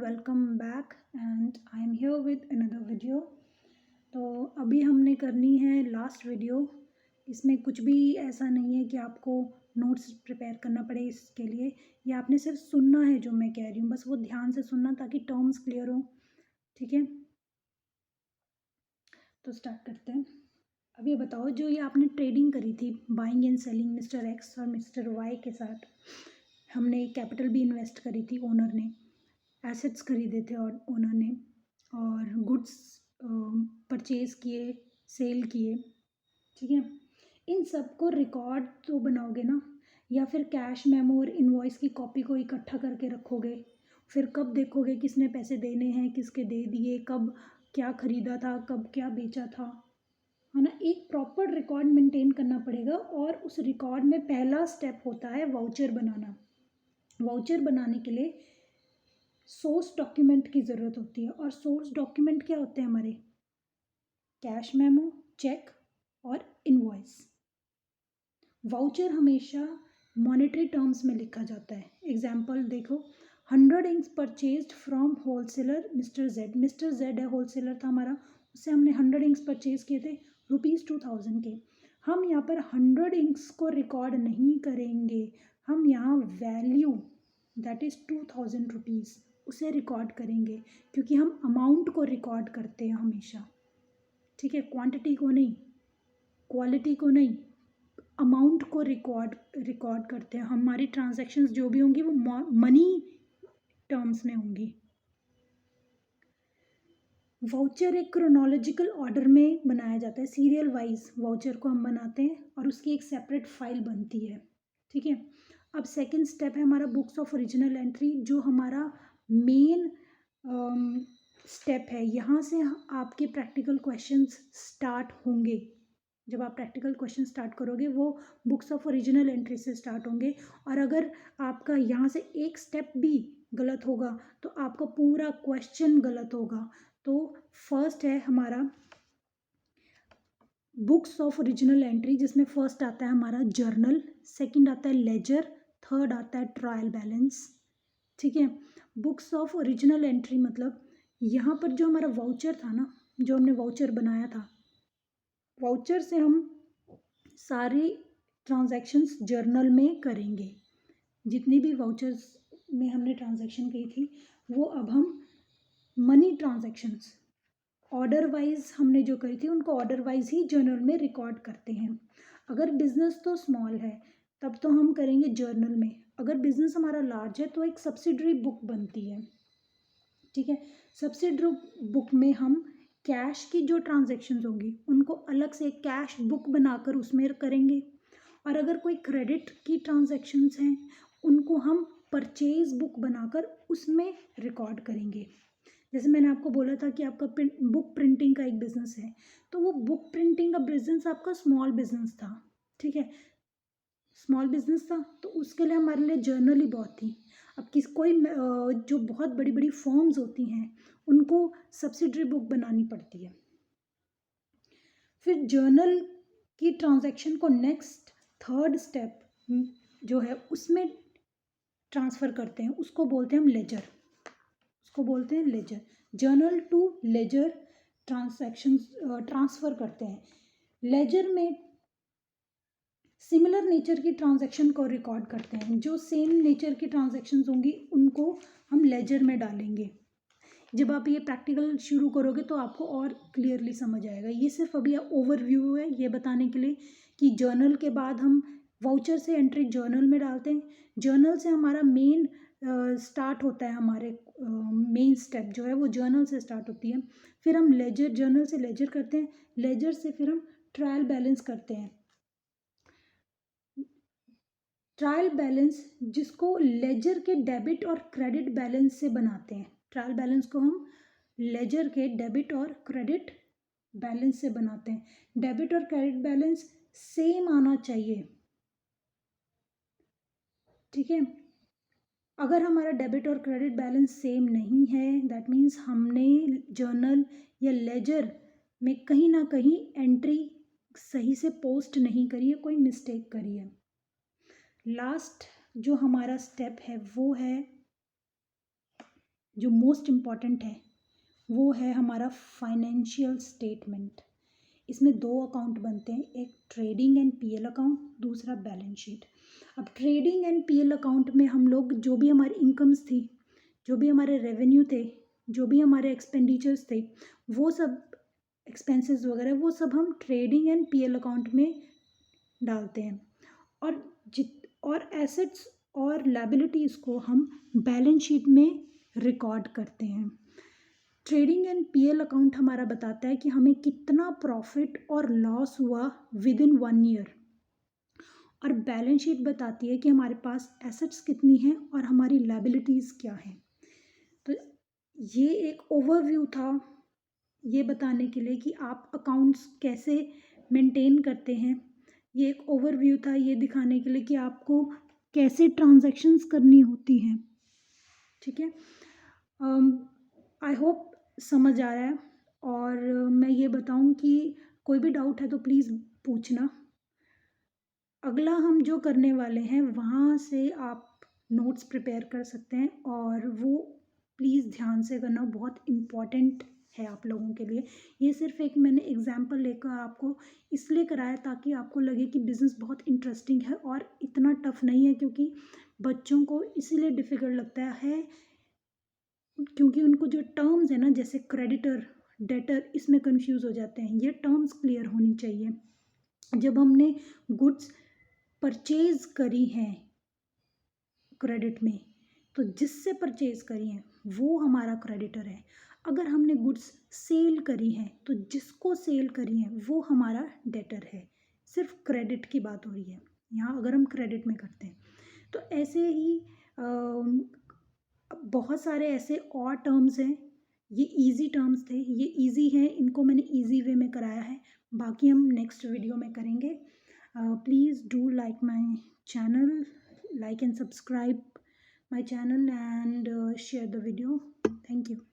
welcome back and I am here with another video। तो अभी हमने करनी है लास्ट वीडियो। इसमें कुछ भी ऐसा नहीं है कि आपको नोट्स प्रिपेयर करना पड़े इसके लिए, या आपने सिर्फ सुनना है जो मैं कह रही हूँ, बस वो ध्यान से सुनना ताकि टर्म्स क्लियर हो। ठीक है, तो स्टार्ट करते हैं। अब ये बताओ, जो ये आपने ट्रेडिंग करी थी buying and selling mister x और मिस्टर वाई के साथ, हमने कैपिटल भी इन्वेस्ट करी थी, ओनर ने एसेट्स खरीदे थे और ओनर ने, और गुड्स परचेज़ किए, सेल किए। ठीक है, इन सब को रिकॉर्ड तो बनाओगे ना, या फिर कैश मेमो और इनवॉइस की कॉपी को इकट्ठा करके रखोगे। फिर कब देखोगे किसने पैसे देने हैं, किसके दे दिए, कब क्या खरीदा था, कब क्या बेचा था, है ना। एक प्रॉपर रिकॉर्ड मेंटेन करना पड़ेगा, और उस रिकॉर्ड में पहला स्टेप होता है वाउचर बनाना। वाउचर बनाने के लिए सोर्स डॉक्यूमेंट की ज़रूरत होती है, और सोर्स डॉक्यूमेंट क्या होते हैं हमारे? कैश मेमो, चेक और इनवॉइस। वाउचर हमेशा मॉनेटरी टर्म्स में लिखा जाता है। एग्जाम्पल देखो, 100 inks purchased from wholesaler mister Z. Mister Z है, होलसेलर था हमारा, उससे हमने 100 इंक्स परचेज किए थे ₹2000 के। हम यहाँ पर 100 इंक्स को रिकॉर्ड नहीं करेंगे, हम यहाँ वैल्यू दैट इज़ ₹2000 उसे रिकॉर्ड करेंगे, क्योंकि हम अमाउंट को रिकॉर्ड करते हैं हमेशा। ठीक है, क्वांटिटी को नहीं, क्वालिटी को नहीं, अमाउंट को रिकॉर्ड करते हैं। हमारी ट्रांजैक्शंस जो भी होंगी वो मनी टर्म्स में होंगी। वाउचर एक क्रोनोलॉजिकल ऑर्डर में बनाया जाता है, सीरियल वाइज वाउचर को हम बनाते हैं, और उसकी एक सेपरेट फाइल बनती है। ठीक है, अब सेकंड स्टेप है हमारा बुक्स ऑफ ओरिजिनल एंट्री, जो हमारा मेन स्टेप है। यहाँ से आपके प्रैक्टिकल क्वेश्चंस स्टार्ट होंगे। जब आप प्रैक्टिकल क्वेश्चन स्टार्ट करोगे वो बुक्स ऑफ ओरिजिनल एंट्री से स्टार्ट होंगे, और अगर आपका यहाँ से एक स्टेप भी गलत होगा तो आपका पूरा क्वेश्चन गलत होगा। तो फर्स्ट है हमारा बुक्स ऑफ ओरिजिनल एंट्री, जिसमें फर्स्ट आता है हमारा जर्नल, सेकंड आता है लेजर, थर्ड आता है ट्रायल बैलेंस। ठीक है, बुक्स ऑफ ओरिजिनल एंट्री मतलब यहाँ पर जो हमारा वाउचर था ना, जो हमने वाउचर बनाया था, वाउचर से हम सारी ट्रांजैक्शंस जर्नल में करेंगे। जितनी भी वाउचर्स में हमने ट्रांजैक्शन की थी वो अब हम मनी ट्रांजैक्शंस ऑर्डर वाइज हमने जो करी थी उनको ऑर्डर वाइज ही जर्नल में रिकॉर्ड करते हैं। अगर बिजनेस तो स्मॉल है तब तो हम करेंगे जर्नल में, अगर बिजनेस हमारा लार्ज है तो एक सब्सिडरी बुक बनती है। ठीक है, सब्सिडरी बुक में हम कैश की जो ट्रांजैक्शंस होंगी उनको अलग से कैश बुक बनाकर उसमें करेंगे, और अगर कोई क्रेडिट की ट्रांजैक्शंस हैं उनको हम परचेज बुक बनाकर उसमें रिकॉर्ड करेंगे। जैसे मैंने आपको बोला था कि आपका बुक प्रिंटिंग का एक बिजनेस है, तो वो बुक प्रिंटिंग का बिजनेस आपका स्मॉल बिजनेस था। ठीक है, स्मॉल बिजनेस था तो उसके लिए हमारे लिए जर्नल ही बहुत थी। अब कोई जो बहुत बड़ी बड़ी फर्म्स होती हैं उनको सब्सिडरी बुक बनानी पड़ती है। फिर जर्नल की ट्रांजैक्शन को नेक्स्ट थर्ड स्टेप जो है उसमें ट्रांसफ़र करते हैं, उसको बोलते हैं हम लेजर, उसको बोलते हैं ledger. Journal to ledger transaction transfer करते हैं। लेजर में सिमिलर नेचर की ट्रांजैक्शन को रिकॉर्ड करते हैं, जो सेम नेचर की ट्रांजैक्शंस होंगी उनको हम लेजर में डालेंगे। जब आप ये प्रैक्टिकल शुरू करोगे तो आपको और क्लियरली समझ आएगा। ये सिर्फ अभी ओवरव्यू है ये बताने के लिए कि जर्नल के बाद हम वाउचर से एंट्री जर्नल में डालते हैं। जर्नल से हमारा मेन स्टार्ट होता है, हमारे मेन स्टेप जो है वो जर्नल से स्टार्ट होती है। फिर हम लेजर, जर्नल से लेजर करते हैं, लेजर से फिर हम ट्रायल बैलेंस करते हैं। ट्रायल बैलेंस जिसको लेजर के डेबिट और क्रेडिट बैलेंस से बनाते हैं। ट्रायल बैलेंस को हम लेजर के डेबिट और क्रेडिट बैलेंस से बनाते हैं। डेबिट और क्रेडिट बैलेंस सेम आना चाहिए। ठीक है, अगर हमारा डेबिट और क्रेडिट बैलेंस सेम नहीं है दैट मीन्स हमने जर्नल या लेजर में कहीं ना कहीं एंट्री सही से पोस्ट नहीं करी है, कोई मिस्टेक करी है। लास्ट जो हमारा स्टेप है वो है जो मोस्ट इम्पॉर्टेंट है वो है हमारा फाइनेंशियल स्टेटमेंट। इसमें दो अकाउंट बनते हैं, एक ट्रेडिंग एंड पीएल अकाउंट, दूसरा बैलेंस शीट। अब ट्रेडिंग एंड पीएल अकाउंट में हम लोग जो भी हमारी इनकम्स थी, जो भी हमारे रेवेन्यू थे, जो भी हमारे एक्सपेंडिचर्स थे, वो सब एक्सपेंसेस वगैरह वो सब हम ट्रेडिंग एंड पीएल अकाउंट में डालते हैं। और एसेट्स और लायबिलिटीज़ को हम बैलेंस शीट में रिकॉर्ड करते हैं। ट्रेडिंग एंड पीएल अकाउंट हमारा बताता है कि हमें कितना प्रॉफिट और लॉस हुआ विद इन 1 ईयर, और बैलेंस शीट बताती है कि हमारे पास एसेट्स कितनी हैं और हमारी लायबिलिटीज़ क्या हैं। तो ये एक ओवरव्यू था ये बताने के लिए कि आप अकाउंट्स कैसे मेंटेन करते हैं। ये एक ओवरव्यू था ये दिखाने के लिए कि आपको कैसे ट्रांजैक्शंस करनी होती हैं। ठीक है, आई होप समझ आ रहा है। और मैं ये बताऊं कि कोई भी डाउट है तो प्लीज़ पूछना। अगला हम जो करने वाले हैं वहाँ से आप नोट्स प्रिपेयर कर सकते हैं, और वो प्लीज़ ध्यान से करना, बहुत इम्पॉर्टेंट है आप लोगों के लिए। ये सिर्फ एक मैंने एग्जांपल लेकर आपको इसलिए कराया ताकि आपको लगे कि बिज़नेस बहुत इंटरेस्टिंग है और इतना टफ नहीं है, क्योंकि बच्चों को इसीलिए डिफ़िकल्ट लगता है क्योंकि उनको जो टर्म्स है ना, जैसे क्रेडिटर, डेटर, इसमें कंफ्यूज हो जाते हैं। ये टर्म्स क्लियर होनी चाहिए। जब हमने गुड्स परचेज करी हैं क्रेडिट में, तो जिससे परचेज करी हैं वो हमारा क्रेडिटर है। अगर हमने गुड्स सेल करी हैं तो जिसको सेल करी हैं वो हमारा डेटर है। सिर्फ क्रेडिट की बात हो रही है यहाँ अगर हम क्रेडिट में करते हैं। तो ऐसे ही बहुत सारे ऐसे और टर्म्स हैं। ये इजी टर्म्स थे, ये इजी हैं, इनको मैंने इजी वे में कराया है। बाकी हम नेक्स्ट वीडियो में करेंगे। Please do like my channel, like and subscribe my channel, and share the video. Thank you.